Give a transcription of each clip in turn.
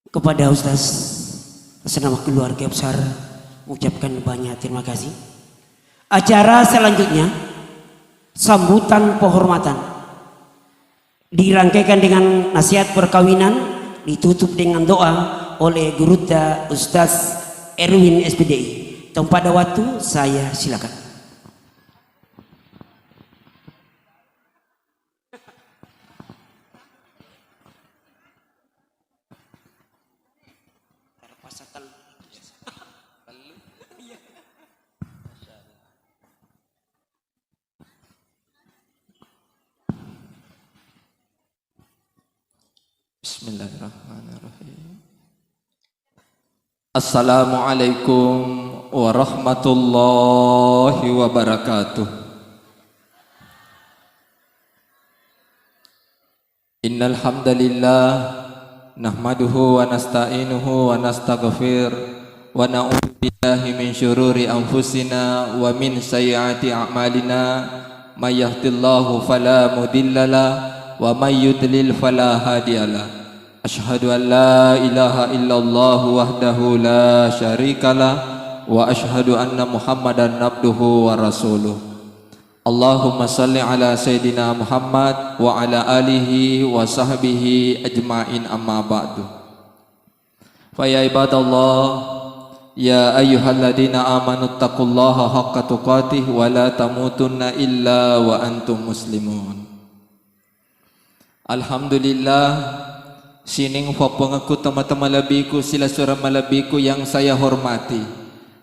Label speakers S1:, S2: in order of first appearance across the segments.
S1: Kepada Ustaz atas nama keluarga besar mengucapkan banyak terima kasih. Acara selanjutnya sambutan penghormatan dirangkaikan dengan nasihat perkawinan, ditutup dengan doa oleh Guruda Ustaz Erwin SPDI. Pada waktu saya silakan.
S2: Bismillahirrahmanirrahim. Assalamualaikum warahmatullahi wabarakatuh. Innal hamdalillah nahmaduhu wa nasta'inuhu wa nastaghfir wa na'udzu billahi min syururi anfusina wa min sayyiati a'malina may yahdihillahu fala mudhillalah wa may yudlil fala hadiyalah. Asyhadu an la ilaha illallah wahdahu la syarikalah wa asyhadu anna Muhammadan abduhu wa rasuluh. Allahumma salli ala sayyidina Muhammad wa ala alihi wa sahbihi ajma'in, amma ba'du. Fa ya ibadallah, ya ayyuhalladzina amanu taqullaha haqqa tuqatih wa la tamutunna illa wa antum muslimun. Alhamdulillah, sining fapengaku teman-teman lebiku sila surah malebiku yang saya hormati.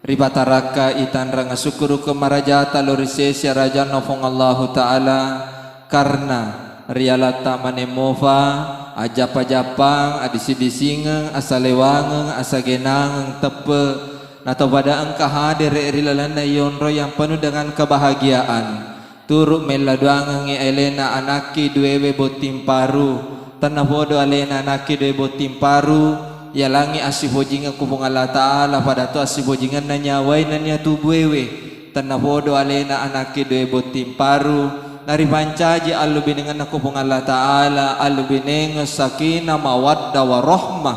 S2: Ribataraka itan ranga syukuru kemarajata lorisesya raja nofong Allahu Ta'ala karena rialata manemova ajapa-japang adisi-disingeng asalewangeng asagenangeng tepe nato pada engkah hadir rilalana yonro yang penuh dengan kebahagiaan. Turuk meladuangeng elena anaki duewe botim paru tanah bodo alena anaki duwe botim paru ya langi asibojingan kubung Allah Ta'ala pada tu asibojingan nanya wai nanya tubuewe tanah bodo alena anaki duwe botim paru nari pancaji alubi dengan kubung Allah Ta'ala alubi dengan sakinah mawaddah warahmah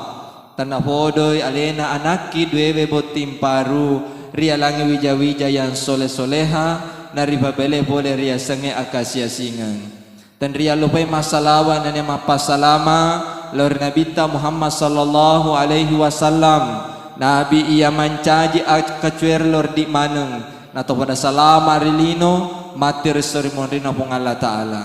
S2: tanah bodo alena anaki duwe botim paru ria langi wija-wija yang soleh-soleha nari babele boleh ria senge akasia singang dan ria lupai masalawan dan yang mapasalama lor Nabi Muhammad sallallahu alaihi wasallam Nabi ia mancaji kecuer lor di maneng nato pada salama rilino mati restorimorina pong Allah Ta'ala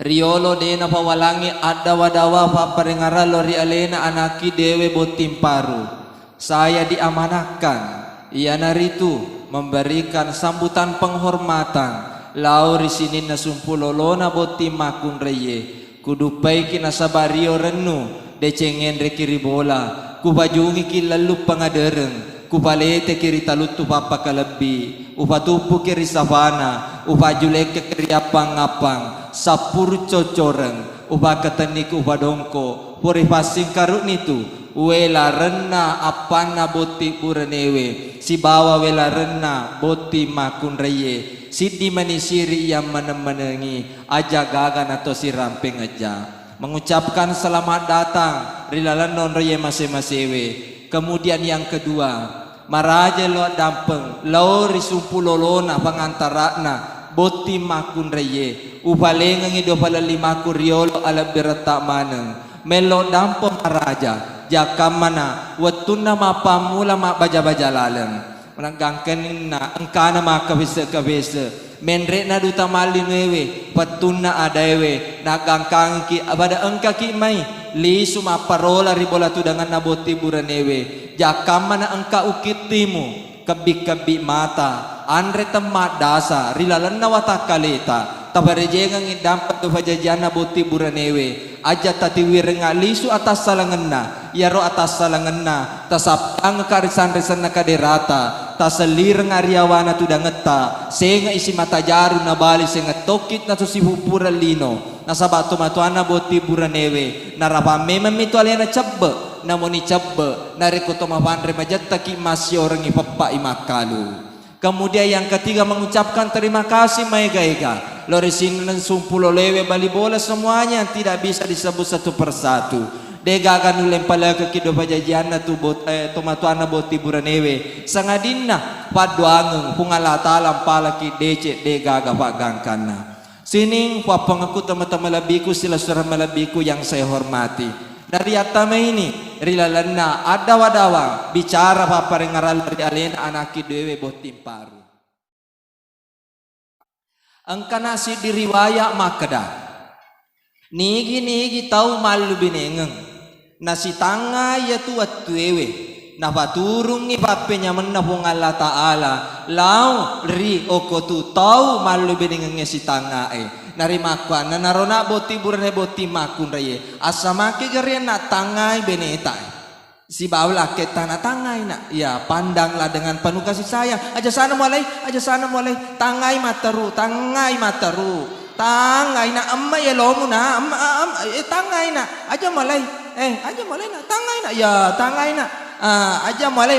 S2: riolo dena pawalangi ada wadawa paparengara lori alena anaki dewe botim paru saya diamanahkan ia naritu memberikan sambutan penghormatan lauri sini nasumpulolona boti makun reye kudupai kina sabario renu decengen rekiri bola kubajungi ki lalu pangadereng kupalete kiri talutu papa kalebi upatupu kiri savana upajuleke kiri apang-apang sapur cocoreng upakatanik upadongko puri pasing karut nitu wela rena apana boti puranewe si bawa wela rena boti makun reye sidi manisiri yang menemenengi aja gagan atau si ramping aja mengucapkan selamat datang rilalan non reye masing-masing. Kemudian yang kedua maraja lo dampeng lo risumpulolona pangantarana boti makun reye upalengang ido pala lima kuriolo ala berata maneng melo dampeng maraja jakamana watuna mapamula baja-baja laleng menangkan na engkana makabisa menre na duta malin wewe patuna adaewe nagangkang ki abada engka ki mai lisu maparola ribola tu dengan naboti buranewe jakamana engka ukitimu kebi-kebi mata andre temat dasa rilalan nawata kaleta tabarejengang idampat tu fajajana boti buranewe aja tatiwir ngalisu atas salangenna yaro atas salangenna tasapang karisan-risan nakaderata taselir ngariawana tu dangeta senga isi mata jaru na bali senga tokit na si hupura lino nasabato matuana boti buranewe narapame mamitu alena cabbe namoni cabbe narikoto mapandre majatta ki masih orang ipappa imakalu. Kemudian yang ketiga mengucapkan terima kasih maega-ega lori sini sumpulo lewe bali bola semuanya tidak bisa disebut satu persatu Dega ganulem pala ke kido pajajian na tu bot tomatuana boti buranewe sangadinna paduangeng pungala talam pala ki dece dega gapagangkana. Sining papangaku teman-teman labiku sila surah malabiku yang saya hormati. Dari atama ini rilalanna ada wadawa bicara paparengaral dari alena anaki dewe botim paru. Angkana si diriwaya makada. Nigi tahu malu binengeng. Nasi tanga ya tuat tuewe. Na paturung ni papenya menapung Allah Ta'ala. Lau ri oko tu tahu malu binengeng si tanga narimakwa na narona boti burane boti makun raye asamake gare na tangai beneta si baula ke tanah tangai na ya pandanglah dengan penuh kasih sayang aja sana mulai tangai mataru tangai na amma ya lomu na amma tangai na aja mulai na tangai na ya tangai na aja mulai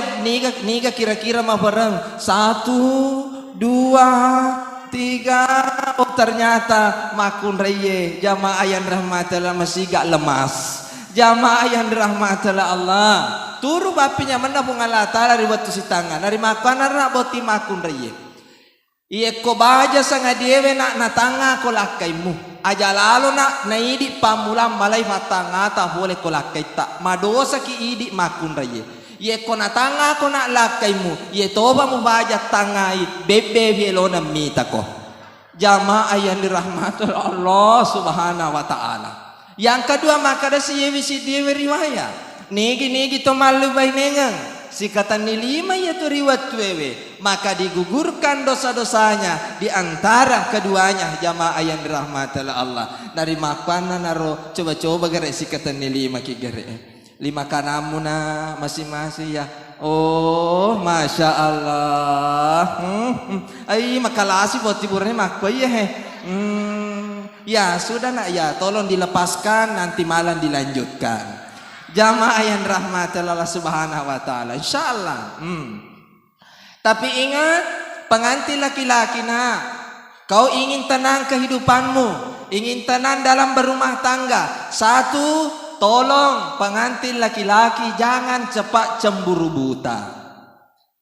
S2: niga kira-kira mah bareng 1 2 3 oh ternyata makun reye jamaah yang rahmatullah masih gak lemas jamaah yang rahmatullah Allah turu bapinya mana Allah Ta'ala riwat si tangan dari makanan nak boti makun reye iya ko baja sanga diewe nak na tanga ko lakaimu aja lalu nak na idi pamulam malai matanga tak boleh ko lakai tak madosa ki idi makun reye ye kona tanga kona lakaimu ye toba mu baja tangai bebe bielona mita ko jamaah yang dirahmati Allah Subhanahu wa taala. Yang kedua maka ada si dewe riwayat nigi to malu bainengang si kata nilima ya tu riwayat tuwewe maka digugurkan dosa-dosanya di antara keduanya jamaah yang dirahmati Allah. Dari makana naro coba gere si kata nilima ki gere 5 kanamuna masing-masing ya. Oh, masya Allah. Ay makalasi buat tiburnya makwa ya he. Ya sudah nak ya, tolong dilepaskan nanti malam dilanjutkan. Jamaah yang rahmat Allah Subhanahu wa taala. Insyaallah. Tapi ingat pengantin laki-laki nak, kau ingin tenang kehidupanmu, ingin tenang dalam berumah tangga. 1 tolong pengantin laki-laki jangan cepat cemburu buta.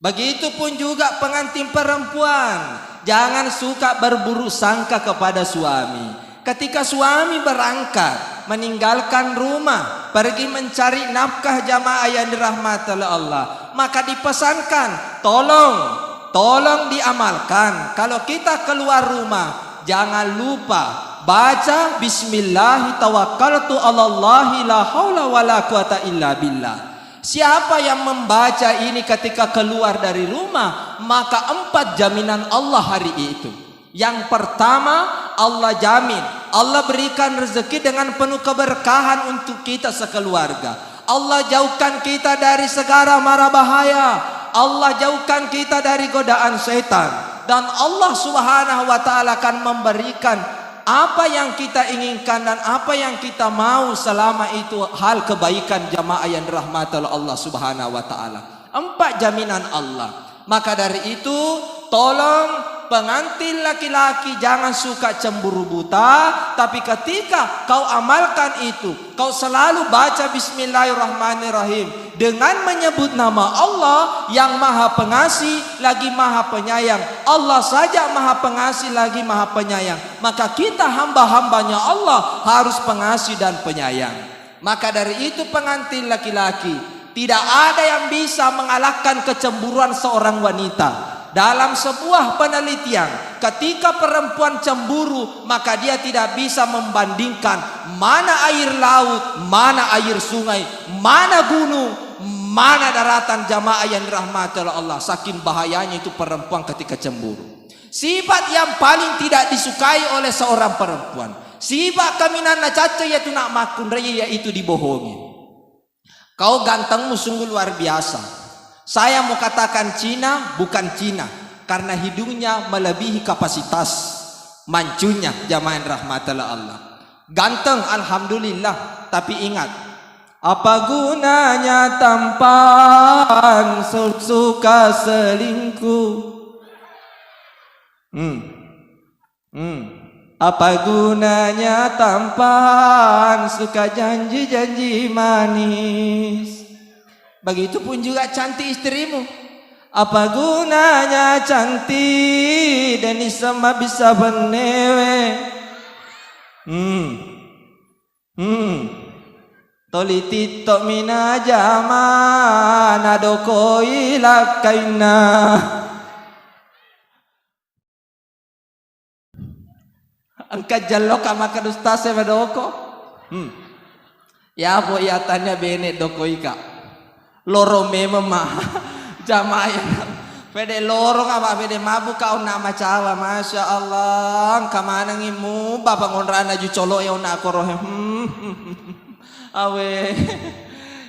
S2: Begitupun juga pengantin perempuan, jangan suka berburuk sangka kepada suami. Ketika suami berangkat meninggalkan rumah pergi mencari nafkah jamaah yang dirahmati oleh Allah, maka dipesankan tolong diamalkan. Kalau kita keluar rumah jangan lupa baca bismillah tawakkaltu 'alallahi la haula wala quwata illa billah. Siapa yang membaca ini ketika keluar dari rumah, maka 4 jaminan Allah hari itu. Yang pertama, Allah jamin, Allah berikan rezeki dengan penuh keberkahan untuk kita sekeluarga. Allah jauhkan kita dari segala mara bahaya. Allah jauhkan kita dari godaan setan. Dan Allah Subhanahu wa taala akan memberikan apa yang kita inginkan dan apa yang kita mau selama itu hal kebaikan jamaah yang dirahmati oleh Allah Subhanahu wa taala. 4 jaminan Allah. Maka dari itu tolong pengantin laki-laki jangan suka cemburu buta, tapi ketika kau amalkan itu, kau selalu baca bismillahirrahmanirrahim dengan menyebut nama Allah yang Maha Pengasih lagi Maha Penyayang. Allah saja Maha Pengasih lagi Maha Penyayang. Maka kita hamba-hambanya Allah harus pengasih dan penyayang. Maka dari itu pengantin laki-laki, tidak ada yang bisa mengalahkan kecemburuan seorang wanita. Dalam sebuah penelitian, ketika perempuan cemburu, maka dia tidak bisa membandingkan mana air laut, mana air sungai, mana gunung, mana daratan jamaah yang dirahmati oleh Allah. Saking bahayanya itu perempuan ketika cemburu. Sifat yang paling tidak disukai oleh seorang perempuan, sifat kaminan caca yaitu nak makun raya, yaitu dibohongi. Kau gantengmu sungguh luar biasa. Saya mau katakan Cina bukan Cina, karena hidungnya melebihi kapasitas mancunya jamaah yang rahmatullah Allah. Ganteng alhamdulillah, tapi ingat, apa gunanya tampan suka selingkuh. Apa gunanya tampan, suka janji-janji manis. Begitupun juga cantik istrimu. Apa gunanya cantik dan sama bisa benewe. Toli titok mina jama nadoko ilakaina. Angkat jalok sama kadustase badoko. Ya po tanya bene doko ika. Loro memang jamaah pede loro apa pede mabuk kau nama cawa, masya Allah. Kamana ngimu bapak ngonrana ju colo ya nak koroh. Awe.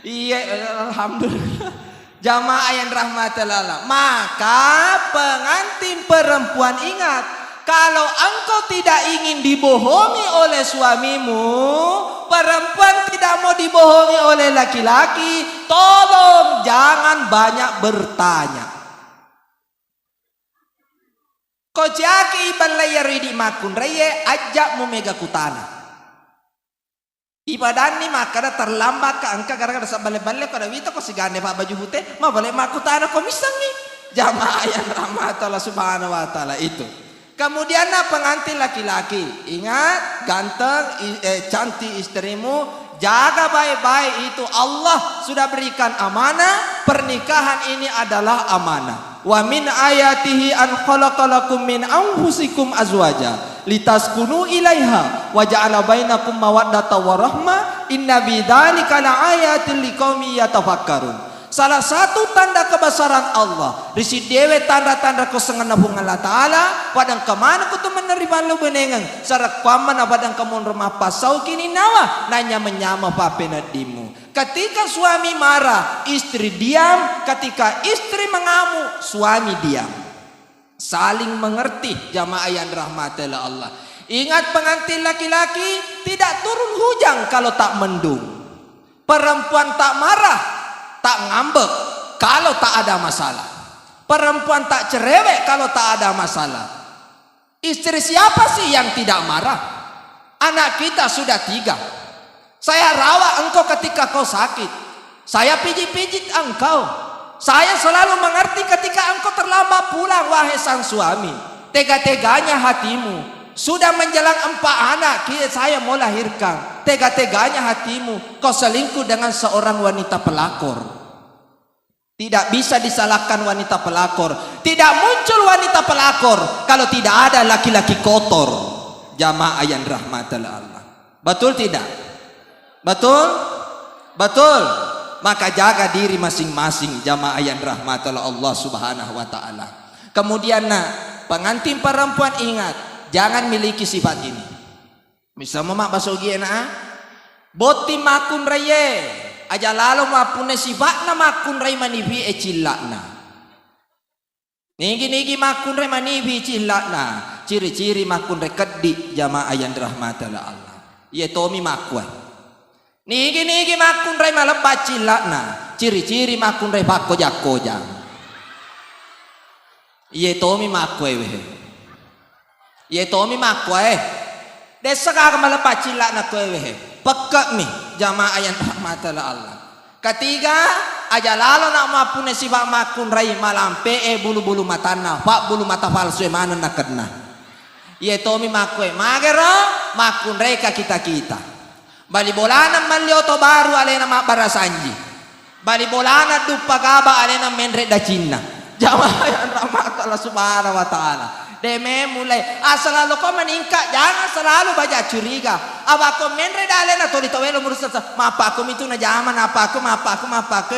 S2: Iya alhamdulillah. Jamaah yang rahmatillah. Maka pengantin perempuan ingat, kalau engkau tidak ingin dibohongi oleh suamimu, perempuan tidak mau dibohongi oleh laki-laki, tolong jangan banyak bertanya. Kau jaki iban layar di makun reye ajak mu mega kutana. Ibadan ni makada terlambat ke angka gara-gara sabale-bale kada wita ko sigane pa baju putih, ma balik makutana ko misangi. Jamaah yang rahmat Allah Subhanahu wa taala itu. Kemudian pengantin laki-laki, ingat ganteng, cantik istrimu, jaga baik-baik itu. Allah sudah berikan amanah, pernikahan ini adalah amanah. Wa min ayatihi an khalaqalakum min anfusikum azwaja litaskunu ilaiha wa ja'ala bainakum mawaddatan wa rahmah inna bidzalika laayatin liqaumin yatafakkarun. Salah satu tanda kebesaran Allah risi dewe tanda-tanda kesengan nabung Allah Ta'ala padang kemana kutu menerima lu benengang sarak paman abadang kamun rumah pasau kini nawa nanya menyama papenadimu. Ketika suami marah istri diam, ketika istri mengamuk suami diam. Saling mengerti jamaah yang rahmatillah Allah. Ingat pengantin laki-laki tidak turun hujan kalau tak mendung. Perempuan tak marah, tak ngambek kalau tak ada masalah. Perempuan tak cerewet kalau tak ada masalah. Istri siapa sih yang tidak marah? Anak kita sudah 3. Saya rawat engkau ketika kau sakit. Saya pijit-pijit engkau. Saya selalu mengerti ketika engkau terlambat pulang, wahai sang suami. Tega-teganya hatimu. Sudah menjelang 4 anak saya mau lahirkan. Tega-teganya hatimu. Kau selingkuh dengan seorang wanita pelakor. Tidak bisa disalahkan wanita pelakor. Tidak muncul wanita pelakor kalau tidak ada laki-laki kotor. Jamaah yang rahmatillah Allah. Betul tidak? Betul? Betul. Maka jaga diri masing-masing jamaah yang rahmatullah Allah Subhanahu wa taala. Kemudian pengantin perempuan ingat, jangan miliki sifat ini. Misal mak basogi na boti makun raye, aja lalu mapune sifatna makun ray manibi cilakna. Nigi makun ray manibi cilakna. Ciri-ciri makun ray keddi jamaah yang rahmatullah Allah. Ye tomi makwa. Nigi makun ray malebat cilakna. Ciri-ciri makun ray pakojak-kojak. Ye tomi makwe we. Ye tomi makwe. Desa ka malebat cilakna kwe we. Pekak mi jamaah yang rahmatillah Allah. Ketiga, aja lalo nak mapune sifat makun ray malampe bulu-bulu matana, pak bulu mata palsu mana nakena. Ye tomi makwe. Magero makun ray ka kita-kita. Bali bolana malioto baru alena mak barasanji. Bali bolana dupa gaba alena menre da Cina. Jamaah yang rahmat Allah Subhanahu wa taala. Deme mulai selalu kau meningkat, jangan selalu baca curiga. Apa kau menre da alena toli tawelo murusa mapa aku itu na zaman apa aku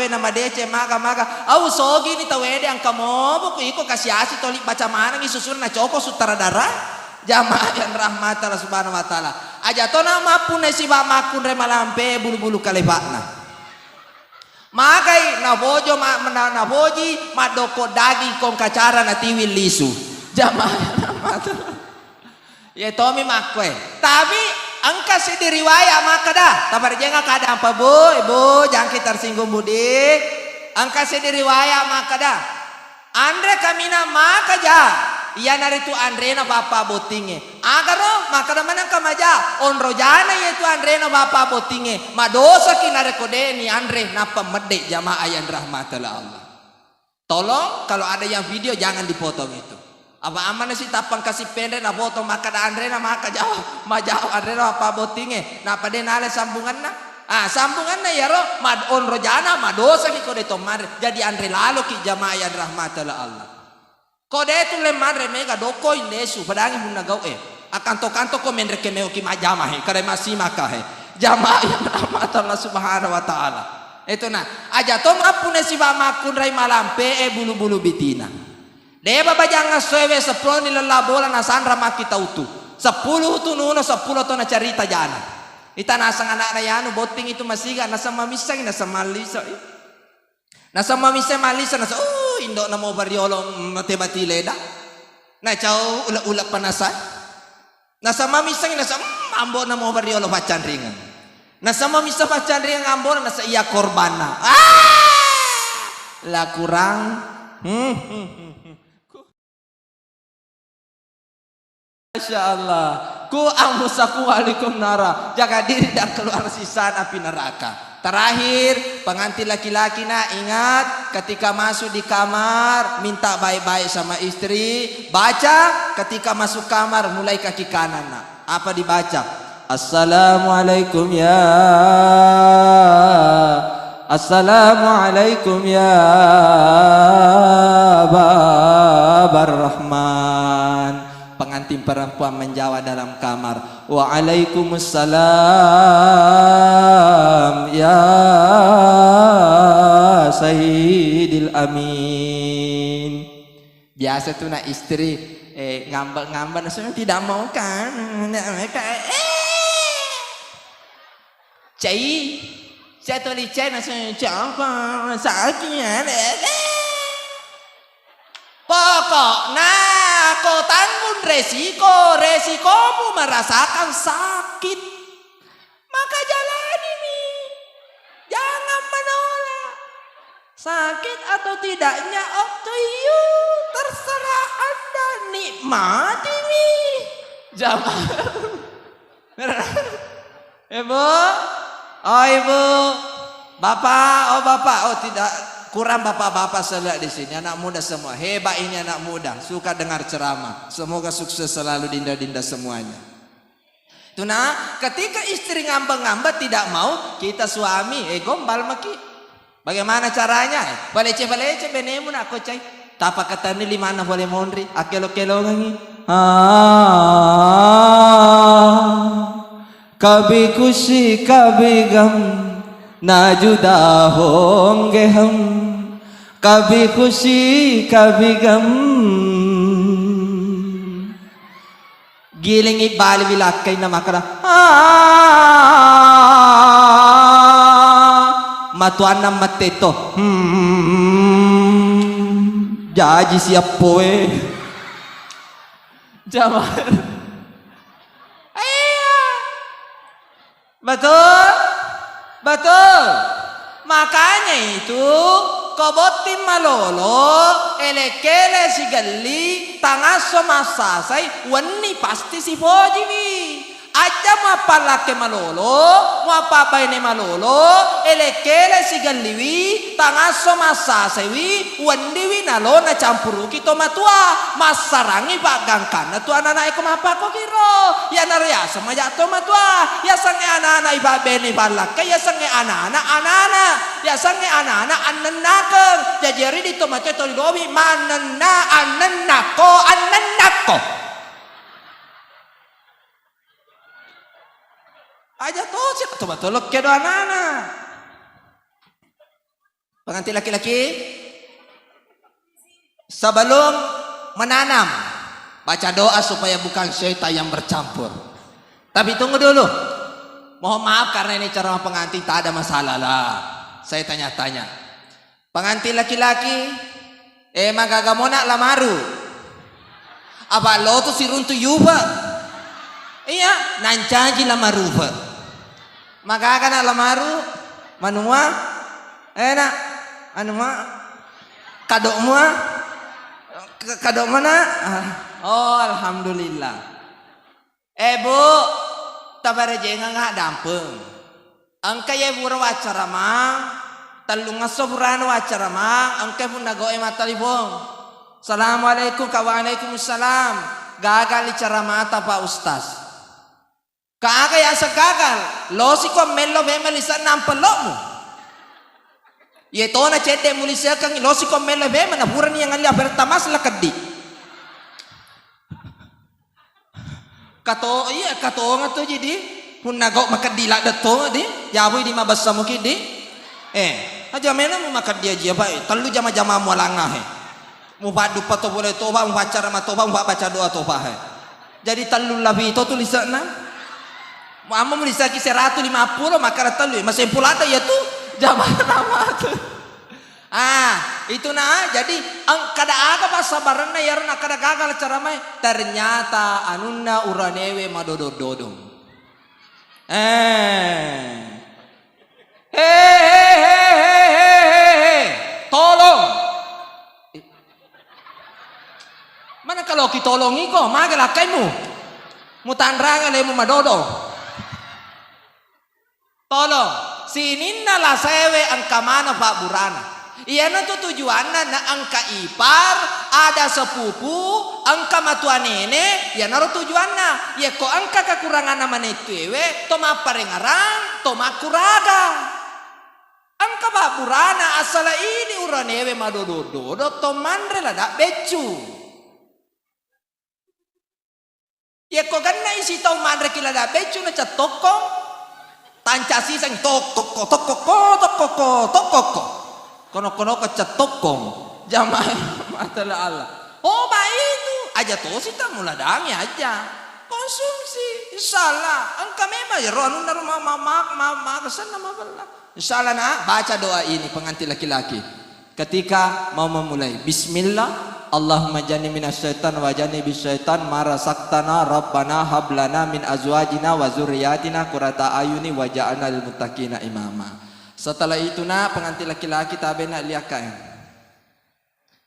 S2: nama dece maga. Au sogi ni tawede ang kamo buku iko kasiasi toli baca mana ni susun na coko sutradara. Jamaah yang rahmat Allah Subhanahu wa taala. Aja to nama pun si ba makun re malampe bulu-bulu kalebakna. Magai na bojo na boji madoko daging kong kacara na tiwil lisu. Jamaah yang rahmat. Ya tomi makwe. Tapi angka si diriwayat maka dah. Tabar jenga kada apa bu jangan kita tersinggung budi. Angka si diriwayat maka dah. Andre kamina maka jah.
S3: iya nari tu Andre na bapa botinge. Agaro maka mana kamaja on rojana ye tu Andre na bapa botinge. Madosa kinare kode ni Andre napa medek jamaah yang rahmatullah Allah. Tolong kalau ada yang video jangan dipotong itu. Apa aman sih tapang kasih pendek na potong maka da Andre na maka jawab majawab Andre na bapa botinge. Napa de nale sambungan na? Sambungan na yaro mad on rojana madosa ki kode to madre. Jadi Andre lalu ki jamaah yang rahmatullah Allah. Kode tu le madre mega doko indesu padangi hunna gau kanto ko mendre ke meo ki majama he kare masih maka he jamaah yang rahmatullah subhanahu wa taala. Itu nah aja to mapune si makun rai malampe bulu-bulu bitina. Deba bajanga soewe 10 ni bola na sandra makita utu. 10 tu nuno 10 to na cerita jana. Ita nasang anak na yanu boting itu masih gak nasa mamisang nasa malisa nasa indo na mo bariolo mati leda na chow ula panasa nasa mamisang nasa ambo na mo bariolo pacan ringan nasa mamisa pacan ringan ambo nasa iya korban na la kurang Masya Allah. Ku amusaku alaikum nara. Jaga diri dan keluar sisa api neraka. Terakhir, pengantin laki-laki nak ingat ketika masuk di kamar minta baik-baik sama istri. Baca ketika masuk kamar mulai kaki kanan nak. Apa dibaca? Assalamualaikum ya. Assalamualaikum ya Babar Rahman. Pengantin perempuan menjawab dalam kamar, Waalaikumsalam ya Sayyidil Amin. Biasa tuh nak istri ngambek-ngambek sebenarnya tidak mau kan. Saya tulis cai nasi apa sakitnya. Pokoknya kau tanggung resikomu merasakan sakit. Maka jalani nih. Jangan menolak. Sakit atau tidaknya up to you. Terserah Anda nikmati nih. Jangan. Ibu. Oh ibu. Bapak. Oh tidak. Kurang bapak-bapak selak di sini, anak muda semua. Hebat ini anak muda, suka dengar ceramah. Semoga sukses selalu dinda-dinda semuanya. Itu nah, ketika istri ngambek-ngambek tidak mau, kita suami gombal maki. Bagaimana caranya? Balece benemu nak kocai. Tapa kata ni limana boleh mondri, akelo-kelo ngangi. Kabi kushi kabi gam, na juda honge hum. Kabi khushi kabi gam. Giling ibali bilakay na makara. Matuan na mateto. Jaji siap poe. Jamar. Betul. Makanya itu kobotim malolo elekele si gali tangaso masasai wani pasti si fojiwi aja mapalake malolo mapabaine malolo elekele si galiwi tangaso masasai wi wandiwi nalo na campuru kito matua masarangi bagangkan tu anak-anak mapa ko kiro ya narya sama jato matua ya sange anak-anak ibabene balake ya sange anak-anak ya sange anak-anak annenakeng jajari di tomato to dobi manenna annennako aja tuh sih betul ke doa anak pengantin laki-laki sebelum menanam baca doa supaya bukan syaitan yang bercampur. Tapi tunggu dulu, mohon maaf karena ini ceramah pengantin tak ada masalah lah. Saya tanya-tanya pengantin laki-laki magagamona lamaru apa lo tuh si runtu yuba iya nancaji lamaru maka akan lamaru manua enak anuma kadok mua Kadok mana? Oh, alhamdulillah. Bu, tabare jenga nga dampeng. Angka ye bura wacara mang, talung asoburan wacara mang, angka pun nagoe matalibong. Assalamualaikum ka waalaikumsalam. Gagal icara mata Pak Ustaz. Kaaga ya gagal. Lo si ko mello be melisa nampelo mo. Ye to na cete mulisa kang lo si ko mello be mana buran yang ali apertamas la kaddi. Kato iya kato nga to jadi hun nago makadila dato di yaboy di mabasa mo kidi aja mena mo makaddia dia ba talu jama-jama mo langah mo padu pato boleh toba mo baca ma toba mo baca doa toba jadi talu labi to tulisan na mo amo mo lisaki 150 maka talu masih pulata ya tu jama nama tu itu nah jadi kada aga pasabaran na yarna kada gagal cara mai ternyata anunna uranewe madodododong tolong mana kalau kitolongi ko magal kaimu mutanranga lemu madodo tolong sininna la sewe angkamana Pak Burana. Iya na tujuanna na angka ipar ada sepupu angka matua nene ya naro tujuanna ya ko angka kekurangan nama netuewe to maparengarang to makuraga angka baburana asala ini uranewe madododo to mandre lada becu ya ko ganna isi tau mandre kilada becu na catoko tancasi sang tokoko kono-kono kecetokong jamaah matala Allah. Oh baik itu aja tuh sih tak mulai dangi aja konsumsi insyaallah angka memang ya roh nunda mama kesan nama bela insyaallah nah baca doa ini pengantin laki-laki ketika mau memulai bismillah Allahumma janni minasyaitan wa janni bisyaitan ma razaqtana rabbana hablana min azwajina wa dzurriyyatina qurrata ayuni waj'alna lil muttaqina imama. Setelah itu na pengantin laki-laki tabe nak liakan.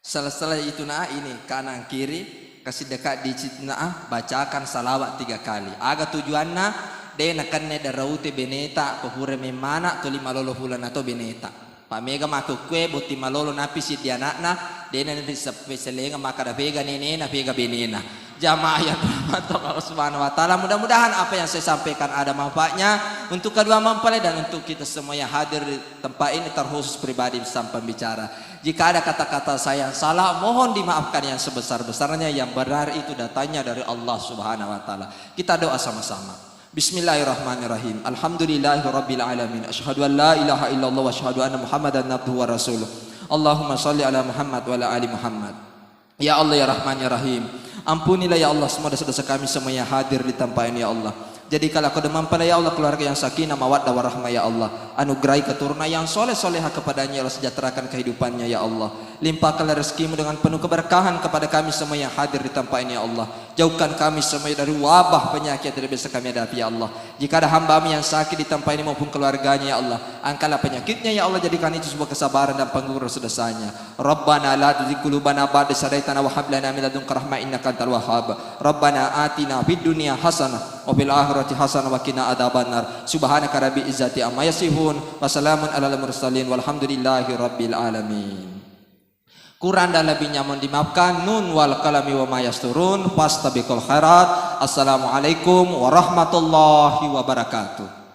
S3: Setelah itu na ini kanan kiri kasih dekat di situ na bacakan salawat 3 kali. Aga tujuanna de nakanne daraute beneta pohure memana to 5 lolo bulan atau beneta. Pamega maku kue buti malolo napi si dianakna de na selenga maka da vega nene na vega benena. Jamaah yang dirahmati Allah Subhanahu wa taala, mudah-mudahan apa yang saya sampaikan ada manfaatnya untuk kedua mempelai dan untuk kita semua yang hadir di tempat ini terkhusus pribadi sang pembicara. Jika ada kata-kata saya yang salah mohon dimaafkan yang sebesar-besarnya, yang benar itu datanya dari Allah Subhanahu wa taala. Kita doa sama-sama. Bismillahirrahmanirrahim. Alhamdulillahirabbil alamin. Asyhadu an la ilaha illallah wa asyhadu anna Muhammadan abduhu wa rasuluh. Allahumma shalli ala Muhammad wa ala ali Muhammad. Ya Allah ya Rahman ya Rahim, ampunilah ya Allah semua dosa-dosa kami semua yang hadir di tempat ini ya Allah. Jadikanlah kau pada ya Allah keluarga yang sakinah mawaddah warahmah ya Allah. Anugerahi keturunan yang soleh-solehah kepadanya ya Allah, sejahterakan kehidupannya ya Allah. Limpahkanlah rezekimu dengan penuh keberkahan kepada kami semua yang hadir di tempat ini ya Allah. Jauhkan kami semua dari wabah penyakit yang biasa kami hadapi ya Allah. Jika ada hamba-Mu yang sakit di tempat ini maupun keluarganya ya Allah, angkatlah penyakitnya ya Allah, jadikan itu sebuah kesabaran dan pengurus dosanya. Rabbana la tuzigh qulubana ba'da idh hadaytana wa hab lana min ladunka rahmah innaka antal wahhab. Rabbana atina fid dunya hasanah wa fil akhirati hasanah wa qina adzabannar. Subhanaka rabbil izzati amma yasifun wa salamun alal mursalin walhamdulillahi rabbil alamin. Kurang dan lebihnya mohon dimaafkan. Nun wal qalami wa ma yasturun. Fastabiqul khairat. Assalamualaikum warahmatullahi wabarakatuh.